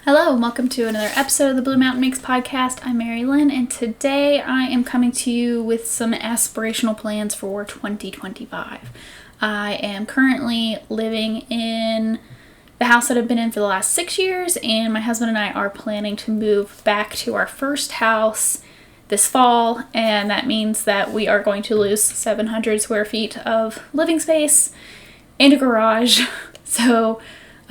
Hello, and welcome to another episode of the Blue Mountain Makes podcast. I'm Mary Lynn, and today I am coming to you with some aspirational plans for 2025. I am currently living in the house that I've been in for the last 6 years, and my husband and I are planning to move back to our first house this fall, and that means that we are going to lose 700 square feet of living space and a garage. So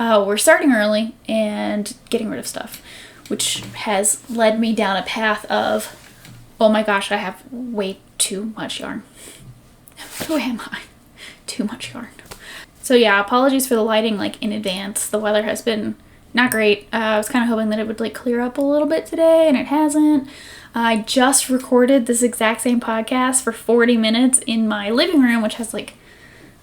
we're starting early and getting rid of stuff, which has led me down a path of, oh my gosh, I have way too much yarn. Who am I? Too much yarn. So yeah, apologies for the lighting in advance. The weather has been not great. I was kind of hoping that it would clear up a little bit today, and it hasn't. I just recorded this exact same podcast for 40 minutes in my living room, which has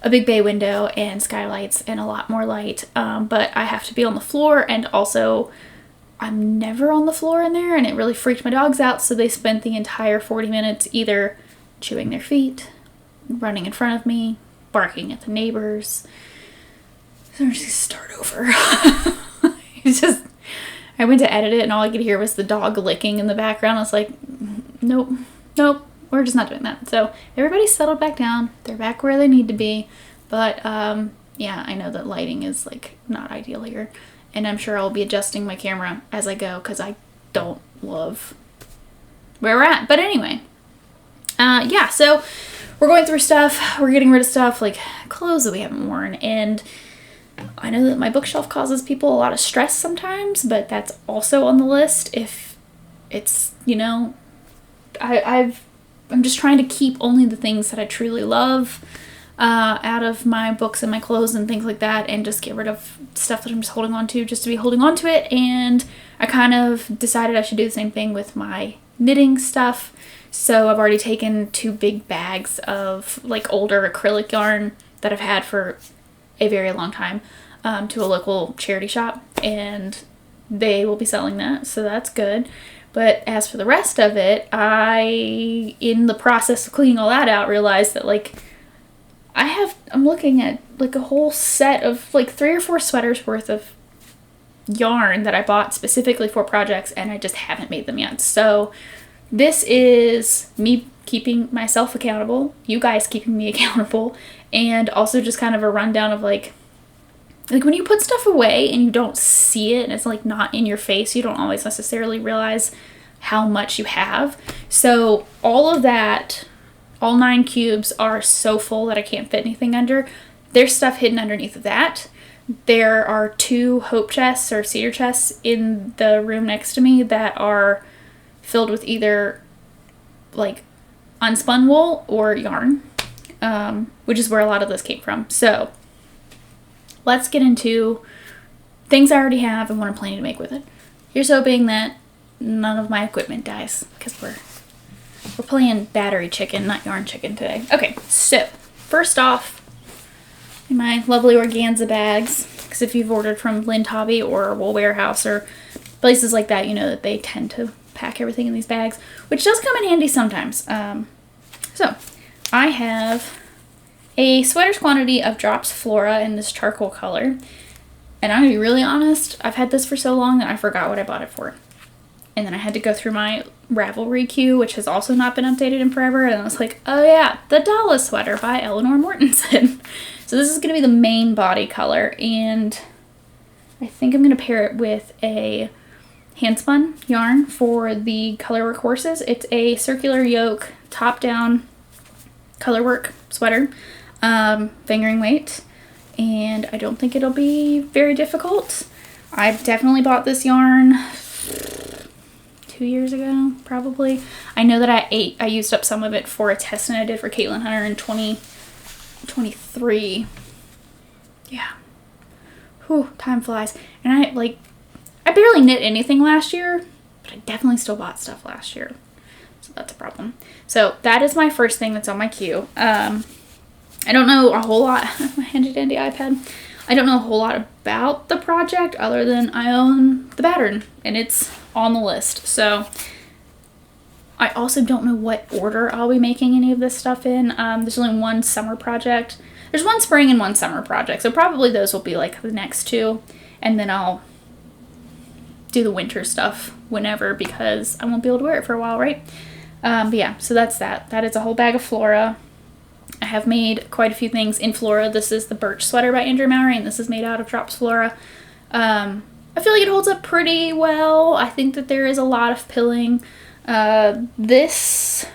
a big bay window and skylights and a lot more light, but I have to be on the floor, and also I'm never on the floor in there, and it really freaked my dogs out, so they spent the entire 40 minutes either chewing their feet, running in front of me, barking at the neighbors. So I'm just gonna start over. I went to edit it and all I could hear was the dog licking in the background. I was like, nope, we're just not doing that. So everybody's settled back down. They're back where they need to be. But yeah, I know that lighting is not ideal here. And I'm sure I'll be adjusting my camera as I go because I don't love where we're at. But anyway, yeah, so we're going through stuff. We're getting rid of stuff clothes that we haven't worn. And I know that my bookshelf causes people a lot of stress sometimes, but that's also on the list if it's, I'm just trying to keep only the things that I truly love out of my books and my clothes and things like that, and just get rid of stuff that I'm just holding on to just to be holding on to it. And I kind of decided I should do the same thing with my knitting stuff. So I've already taken 2 big bags of older acrylic yarn that I've had for a very long time to a local charity shop, and they will be selling that, so that's good. But as for the rest of it, in the process of cleaning all that out, realized that I'm looking at a whole set of 3 or 4 sweaters worth of yarn that I bought specifically for projects, and I just haven't made them yet. So this is me keeping myself accountable, you guys keeping me accountable, and also just kind of a rundown of when you put stuff away and you don't see it and it's not in your face, you don't always necessarily realize how much you have. So all of that, all 9 cubes are so full that I can't fit anything under. There's stuff hidden underneath of that. There are 2 hope chests or cedar chests in the room next to me that are filled with either unspun wool or yarn, which is where a lot of this came from. So let's get into things I already have and what I'm planning to make with it. Here's hoping that none of my equipment dies, because we're playing battery chicken, not yarn chicken today. Okay, so first off, in my lovely organza bags, because if you've ordered from Lind Hobby or Wool Warehouse or places like that, you know that they tend to pack everything in these bags, which does come in handy sometimes. So I have a sweater's quantity of Drops Flora in this charcoal color, and I'm gonna be really honest, I've had this for so long that I forgot what I bought it for. And then I had to go through my Ravelry queue, which has also not been updated in forever, and I was like, oh yeah, the Dala Sweater by Eleanor Mortensen. So this is gonna be the main body color, and I think I'm gonna pair it with a Handspun yarn for the colorwork horses. It's a circular yoke, top-down colorwork sweater, fingering weight, and I don't think it'll be very difficult. I definitely bought this yarn 2 years ago, probably. I know that I used up some of it for a testing I did for Caitlin Hunter in 2023. Yeah. Whew, time flies. And I barely knit anything last year, but I definitely still bought stuff last year. So that's a problem. So that is my first thing that's on my queue. I don't know a whole lot. My handy dandy iPad. I don't know a whole lot about the project other than I own the pattern and it's on the list. So I also don't know what order I'll be making any of this stuff in. There's only one summer project. There's one spring and one summer project. So probably those will be the next 2. And then I'll do the winter stuff whenever, because I won't be able to wear it for a while, right? But yeah, so that's that. That is a whole bag of Flora. I have made quite a few things in Flora. This is the Birch Sweater by Andrew Mowry, and this is made out of Drops Flora. I feel like it holds up pretty well. I think that there is a lot of pilling. This,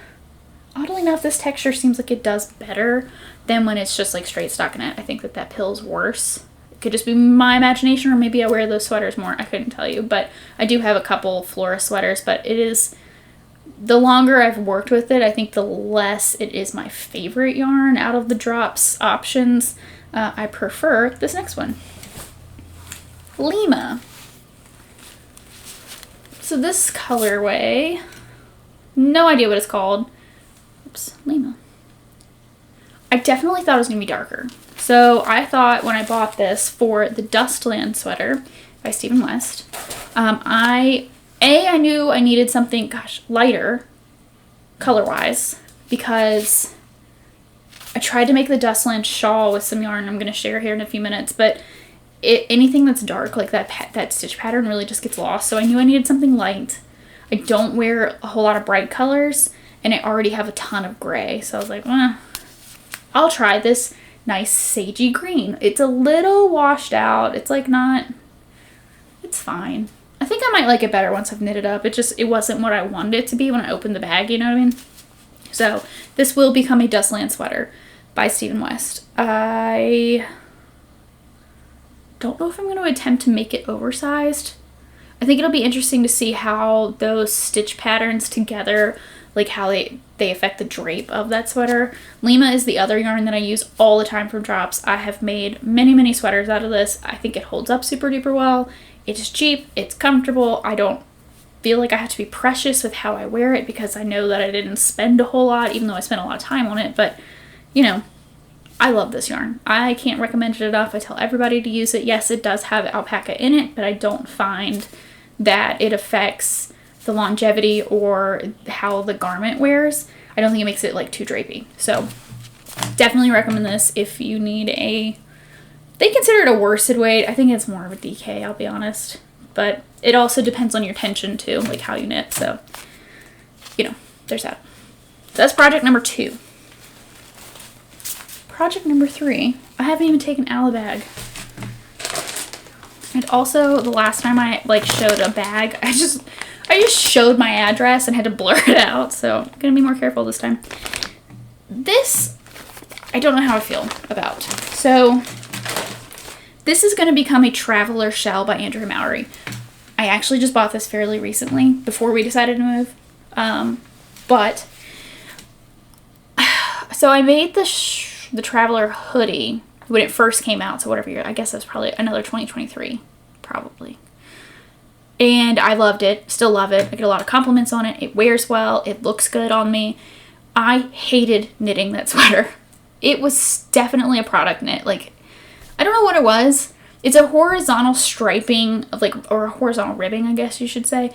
oddly enough, this texture seems like it does better than when it's just like straight stockinette. I think that that pills worse. It could just be my imagination, or maybe I wear those sweaters more. I couldn't tell you, but I do have a couple Flora sweaters, but it is, the longer I've worked with it, I think the less it is my favorite yarn out of the Drops options. I prefer this next one, Lima. So this colorway, no idea what it's called. Oops, Lima. I definitely thought it was going to be darker. So I thought when I bought this for the Dustland Sweater by Stephen West, I knew I needed something, lighter color-wise, because I tried to make the Dustland shawl with some yarn I'm going to share here in a few minutes, but anything that's dark, like that stitch pattern, really just gets lost. So I knew I needed something light. I don't wear a whole lot of bright colors, and I already have a ton of gray. So I was like, I'll try this nice sagey green. It's a little washed out. It's like not, it's fine. I think I might like it better once I've knit it up. It wasn't what I wanted it to be when I opened the bag, you know what I mean? So this will become a Dustland Sweater by Stephen West. I don't know if I'm going to attempt to make it oversized. I think it'll be interesting to see how those stitch patterns together, like how they affect the drape of that sweater. Lima is the other yarn that I use all the time from Drops. I have made many sweaters out of this. I think it holds up super duper well. It's cheap, it's comfortable. I don't feel like I have to be precious with how I wear it, because I know that I didn't spend a whole lot, even though I spent a lot of time on it. But, you know, I love this yarn. I can't recommend it enough. I tell everybody to use it. Yes, it does have alpaca in it, but I don't find that it affects the longevity or how the garment wears. I don't think it makes it like too drapey. So definitely recommend this if you need a, they consider it a worsted weight. I think it's more of a DK, I'll be honest. But it also depends on your tension too, like how you knit. So, you know, there's that. So that's project number 2. Project number 3, I haven't even taken out of the bag. And also, the last time I showed a bag, I just showed my address and had to blur it out. So I'm gonna be more careful this time. This, I don't know how I feel about. So this is gonna become a Traveler Shell by Andrew Mowry. I actually just bought this fairly recently before we decided to move. But so I made the Traveler hoodie when it first came out, so whatever year, I guess that's probably another 2023, probably. And I loved it, still love it. I get a lot of compliments on it. It wears well, it looks good on me. I hated knitting that sweater. It was definitely a product knit. Like, I don't know what it was. It's a horizontal striping of or a horizontal ribbing, I guess you should say.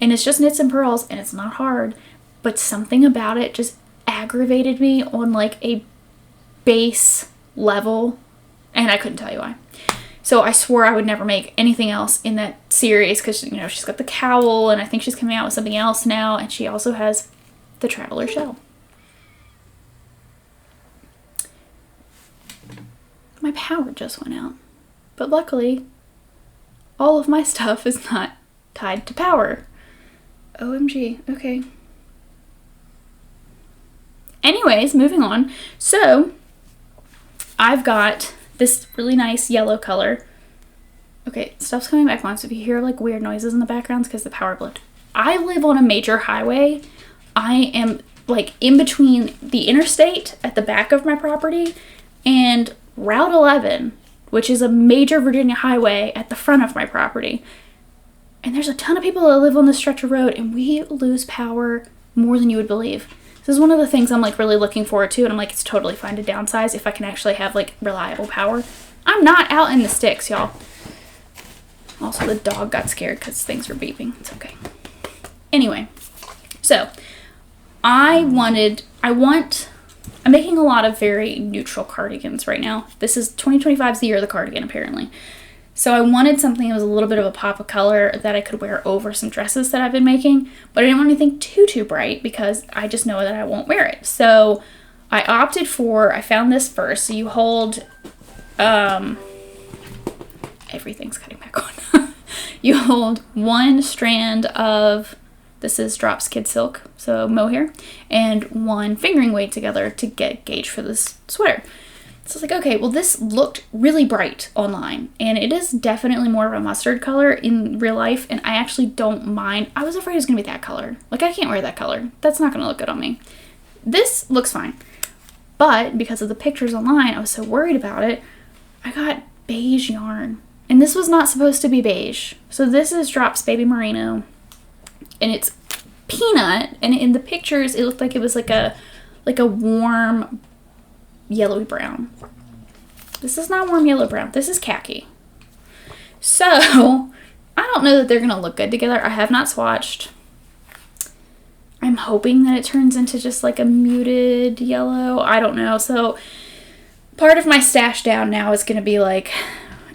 And it's just knits and purls, and it's not hard. But something about it just aggravated me on like a base level, and I couldn't tell you why. So I swore I would never make anything else in that series, because, you know, she's got the cowl, and I think she's coming out with something else now, and she also has the Traveler Shell. My power just went out, but luckily all of my stuff is not tied to power. OMG. Okay. Anyways, moving on. So I've got this really nice yellow color. Okay, stuff's coming back on, so if you hear like weird noises in the background, it's because the power blipped. I live on a major highway. I am like in between the interstate at the back of my property and Route 11, which is a major Virginia highway at the front of my property. And there's a ton of people that live on this stretch of road, and we lose power more than you would believe. This is one of the things I'm like really looking forward to, and I'm like, it's totally fine to downsize if I can actually have like reliable power. I'm not out in the sticks, y'all. Also, the dog got scared because things were beeping. It's okay. Anyway, so I'm making a lot of very neutral cardigans right now. This is 2025's the year of the cardigan, apparently. So I wanted something that was a little bit of a pop of color that I could wear over some dresses that I've been making, but I didn't want anything too bright because I just know that I won't wear it. So I opted for, I found this first. So you hold, everything's cutting back on. You hold one strand of, this is Drops Kid Silk, so mohair, and one fingering weight together to get gauge for this sweater. So I was like, okay, well this looked really bright online, and it is definitely more of a mustard color in real life, and I actually don't mind. I was afraid it was going to be that color. Like, I can't wear that color. That's not going to look good on me. This looks fine. But because of the pictures online, I was so worried about it, I got beige yarn. And this was not supposed to be beige. So this is Drops Baby Merino, and it's peanut, and in the pictures it looked like it was like a warm yellowy brown. This is not warm yellow brown. This is khaki. So I don't know that they're gonna look good together. I have not swatched. I'm hoping that it turns into just like a muted yellow. I don't know. So part of my stash down now is gonna be like,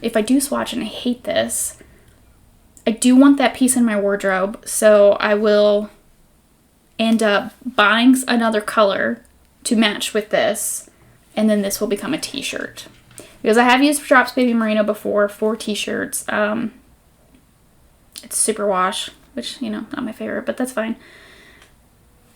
if I do swatch and I hate this, I do want that piece in my wardrobe, so I will end up buying another color to match with this, and then this will become a t-shirt. Because I have used Drops Baby Merino before for t-shirts. It's super wash, which, you know, not my favorite, but that's fine.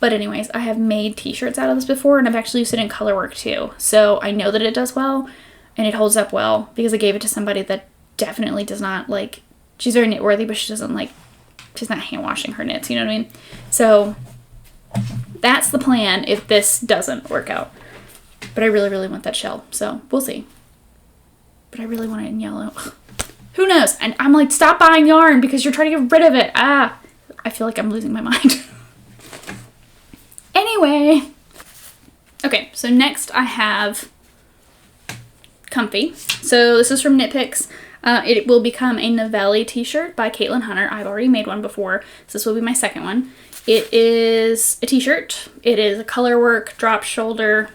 But anyways, I have made t-shirts out of this before, and I've actually used it in color work too. So I know that it does well, and it holds up well, because I gave it to somebody that definitely does not like, she's very knit worthy, but she doesn't like, she's not hand washing her knits, you know what I mean? So that's the plan if this doesn't work out. But I really want that shell, so we'll see. But I really want it in yellow. Who knows? And I'm like, stop buying yarn because you're trying to get rid of it. I feel like I'm losing my mind. Anyway. Okay, so next I have Comfy. So this is from Knit Picks. It will become a Navelli t-shirt by Caitlin Hunter. I've already made one before, so this will be my second one. It is a t-shirt. It is a color work, drop shoulder.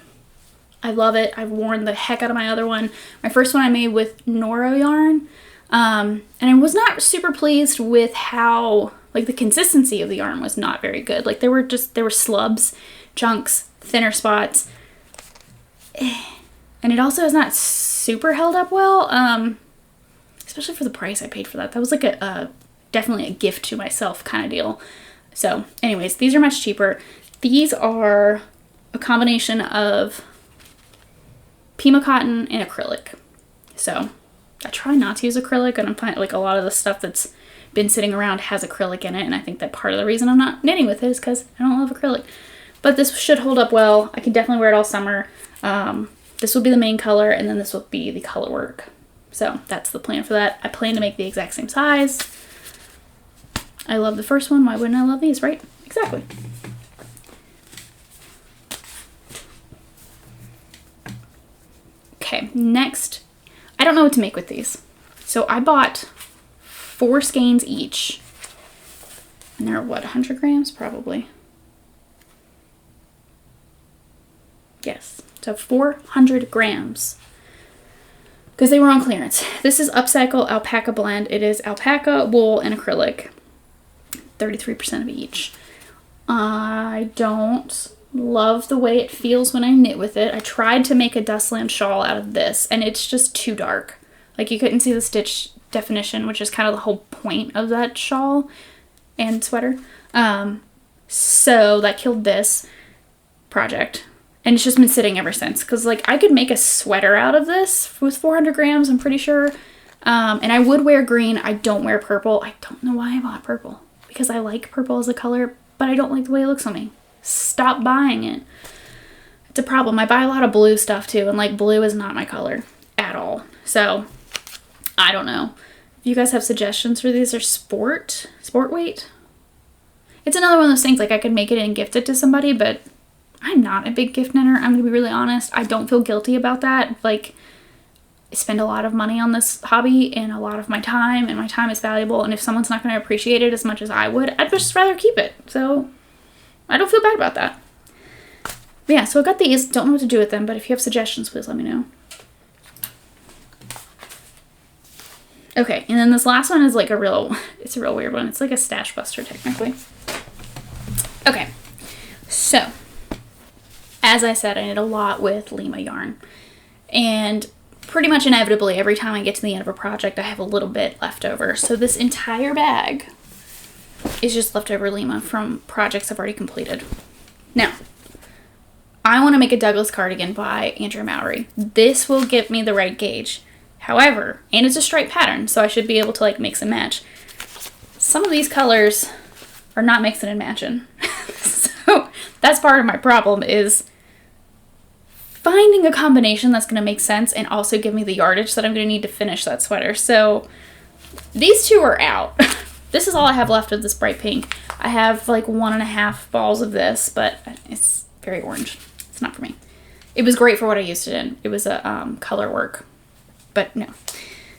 I love it. I've worn the heck out of my other one. My first one I made with Noro yarn. And I was not super pleased with how, like, the consistency of the yarn was not very good. Like, there were slubs, chunks, thinner spots. And it also has not super held up well, especially for the price I paid for that. That was like definitely a gift to myself kind of deal. So anyways, these are much cheaper. These are a combination of Pima cotton and acrylic. So I try not to use acrylic, and I'm finding like a lot of the stuff that's been sitting around has acrylic in it, and I think that part of the reason I'm not knitting with it is because I don't love acrylic. But this should hold up well. I can definitely wear it all summer. This will be the main color, and then this will be the color work. So that's the plan for that. I plan to make the exact same size. I love the first one. Why wouldn't I love these, right? Exactly. Okay, next. I don't know what to make with these. So I bought 4 skeins each. And they're what, 100 grams? Probably. Yes. So 400 grams. Because they were on clearance. This is Upcycle Alpaca Blend. It is alpaca, wool, and acrylic. 33% of each. I don't love the way it feels when I knit with it. I tried to make a Dustland shawl out of this, and it's just too dark. Like, you couldn't see the stitch definition, which is kind of the whole point of that shawl and sweater. So that killed this project. And it's just been sitting ever since. Because, like, I could make a sweater out of this with 400 grams, I'm pretty sure. And I would wear green. I don't wear purple. I don't know why I bought purple. Because I like purple as a color, but I don't like the way it looks on me. Stop buying it. It's a problem. I buy a lot of blue stuff, too. And, like, blue is not my color at all. So, I don't know. If you guys have suggestions for these, or sport weight. It's another one of those things, like, I could make it and gift it to somebody, but I'm not a big gift knitter. I'm going to be really honest. I don't feel guilty about that. Like, I spend a lot of money on this hobby and a lot of my time, and my time is valuable. And if someone's not going to appreciate it as much as I would, I'd just rather keep it. So I don't feel bad about that. But yeah, so I got these. Don't know what to do with them, but if you have suggestions, please let me know. Okay, and then this last one is like it's a real weird one. It's like a stash buster technically. Okay, so as I said, I knit a lot with Lima yarn, and pretty much inevitably every time I get to the end of a project I have a little bit left over. So this entire bag is just leftover Lima from projects I've already completed. Now, I want to make a Douglas cardigan by Andrew Mowry. This will give me the right gauge. However, and it's a striped pattern, so I should be able to like mix and match. Some of these colors are not mixing and matching. So that's part of my problem, is finding a combination that's going to make sense and also give me the yardage that I'm going to need to finish that sweater. So these two are out. This is all I have left of this bright pink. I have like 1.5 balls of this, but it's very orange. It's not for me. It was great for what I used it in. It was a color work, but no.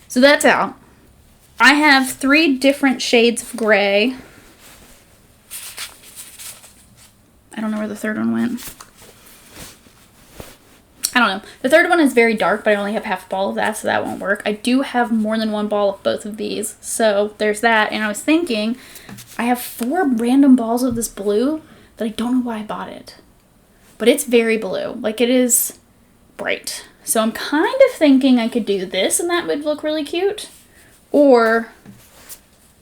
So that's out. I have 3 different shades of gray. I don't know where the third one went. I don't know. The third one is very dark, but I only have half a ball of that, so that won't work. I do have more than 1 ball of both of these, so there's that. And I was thinking, I have 4 random balls of this blue that I don't know why I bought it. But it's very blue. Like, it is bright. So I'm kind of thinking I could do this, and that would look really cute. Or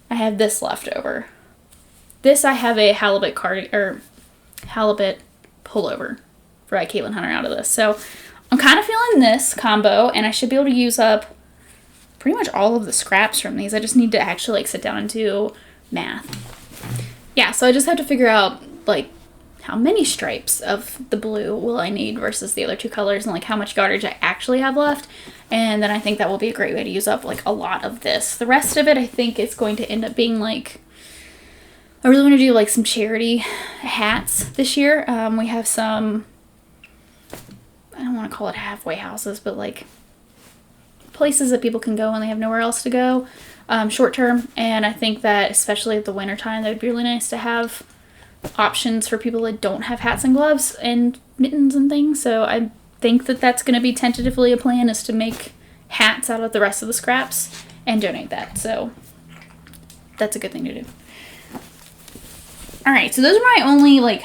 I have this left over. This I have a halibut halibut pullover for Caitlin Hunter out of this. So I'm kind of feeling this combo, and I should be able to use up pretty much all of the scraps from these. I just need to actually like sit down and do math. Yeah, so I just have to figure out like how many stripes of the blue will I need versus the other 2 colors, and like how much yardage I actually have left. And then I think that will be a great way to use up like a lot of this. The rest of it, I think it's going to end up being like, I really want to do like some charity hats this year. We have some, I don't want to call it halfway houses, but like places that people can go when they have nowhere else to go short term. And I think that especially at the winter time, that would be really nice to have options for people that don't have hats and gloves and mittens and things. So I think that that's going to be tentatively a plan, is to make hats out of the rest of the scraps and donate that. So that's a good thing to do. All right, so those are my only like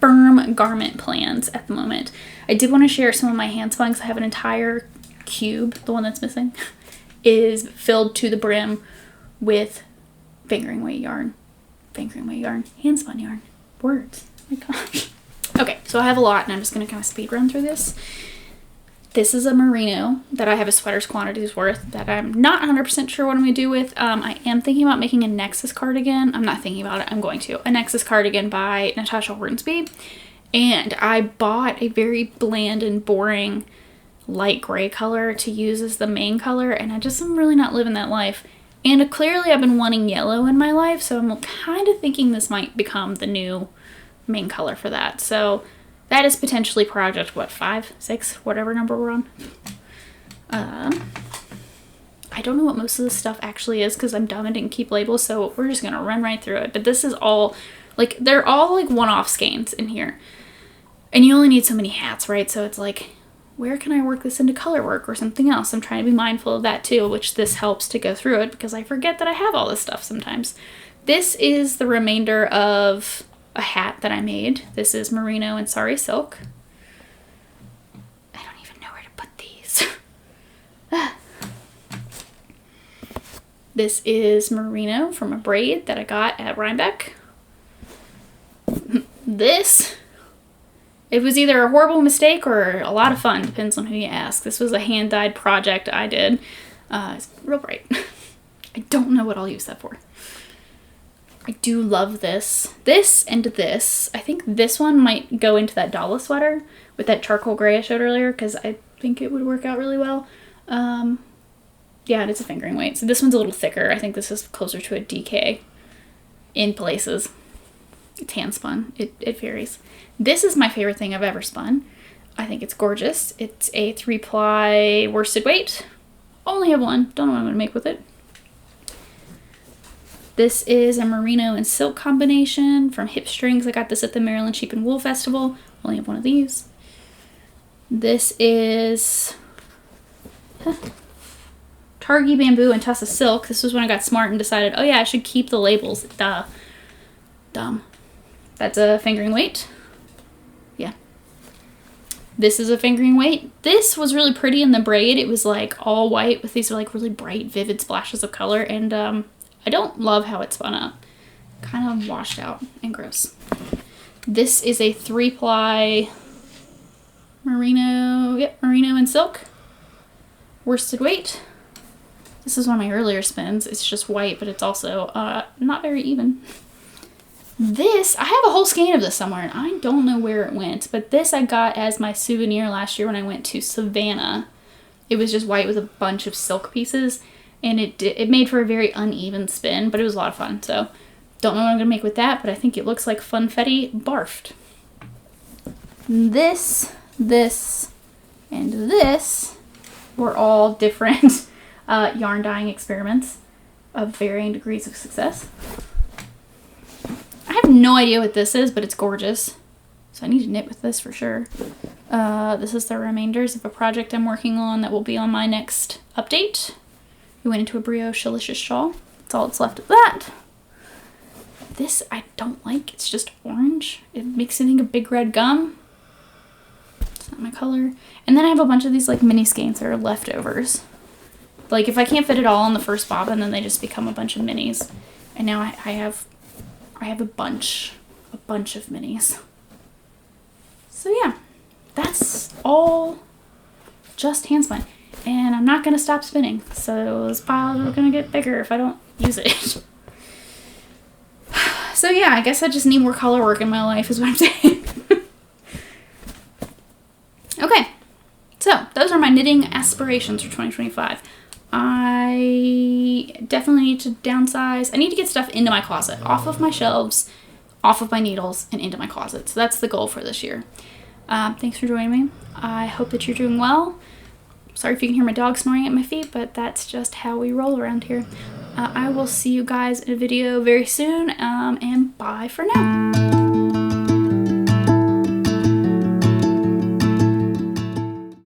firm garment plans at the moment. I did want to share some of my handspun, because I have an entire cube, the one that's missing, is filled to the brim with fingering weight yarn. Handspun yarn. Words. Oh my gosh. Okay, so I have a lot, and I'm just going to kind of speed run through this. This is a merino that I have a sweater's quantities worth that I'm not 100% sure what I'm going to do with. I am thinking about making a Nexxus cardigan. I'm not thinking about it. I'm going to. A Nexxus cardigan by Natasha Hornsby. And I bought a very bland and boring light gray color to use as the main color, and I just am really not living that life. And clearly I've been wanting yellow in my life, so I'm kind of thinking this might become the new main color for that. So that is potentially project, what, 5, 6, whatever number we're on. I don't know what most of this stuff actually is, because I'm dumb and didn't keep labels, so we're just gonna run right through it. But this is all, like, they're all like one-off skeins in here. And you only need so many hats, right? So it's like, where can I work this into color work or something else? I'm trying to be mindful of that too, which this helps to go through it, because I forget that I have all this stuff sometimes. This is the remainder of a hat that I made. This is merino and sari silk. I don't even know where to put these. This is merino from a braid that I got at Rhinebeck. This, it was either a horrible mistake or a lot of fun, depends on who you ask. This was a hand-dyed project I did. It's real bright. I don't know what I'll use that for. I do love this. This and this. I think this one might go into that Dala sweater with that charcoal gray I showed earlier, because I think it would work out really well. Yeah, and it's a fingering weight. So this one's a little thicker. I think this is closer to a DK in places. It's hand spun. It varies. This is my favorite thing I've ever spun. I think it's gorgeous. It's a 3-ply worsted weight. Only have one. Don't know what I'm going to make with it. This is a merino and silk combination from Hip Strings. I got this at the Maryland Sheep and Wool Festival. Only have one of these. This is... trying Targi Bamboo and Tussa Silk. This was when I got smart and decided, oh yeah, I should keep the labels. Duh. Dumb. That's a fingering weight. Yeah. This is a fingering weight. This was really pretty in the braid. It was like all white with these like really bright, vivid splashes of color. And I don't love how it spun up. Kind of washed out and gross. This is a 3-ply merino. Yep, merino and silk. Worsted weight. This is one of my earlier spins. It's just white, but it's also not very even. This, I have a whole skein of this somewhere, and I don't know where it went, but this I got as my souvenir last year when I went to Savannah. It was just white with a bunch of silk pieces, and it made for a very uneven spin, but it was a lot of fun, so don't know what I'm going to make with that, but I think it looks like funfetti barfed. This, and this were all different yarn dyeing experiments of varying degrees of success. I have no idea what this is, but it's gorgeous. So I need to knit with this for sure. This is the remainders of a project I'm working on that will be on my next update. We went into a brioche delicious shawl. That's all that's left of that. This I don't like. It's just orange. It makes me think of Big Red Gum. It's not my color. And then I have a bunch of these like mini skeins that are leftovers. Like if I can't fit it all on the first bobbin, then they just become a bunch of minis. And now I have a bunch of minis. So yeah, that's all just handspun. And I'm not gonna stop spinning. So this pile is gonna get bigger if I don't use it. So yeah, I guess I just need more color work in my life is what I'm saying. Okay, so those are my knitting aspirations for 2025. I definitely need to downsize. I need to get stuff into my closet, off of my shelves, off of my needles, and into my closet. So that's the goal for this year. Thanks for joining me. I hope that you're doing well. Sorry if you can hear my dog snoring at my feet, but that's just how we roll around here. I will see you guys in a video very soon, and bye for now.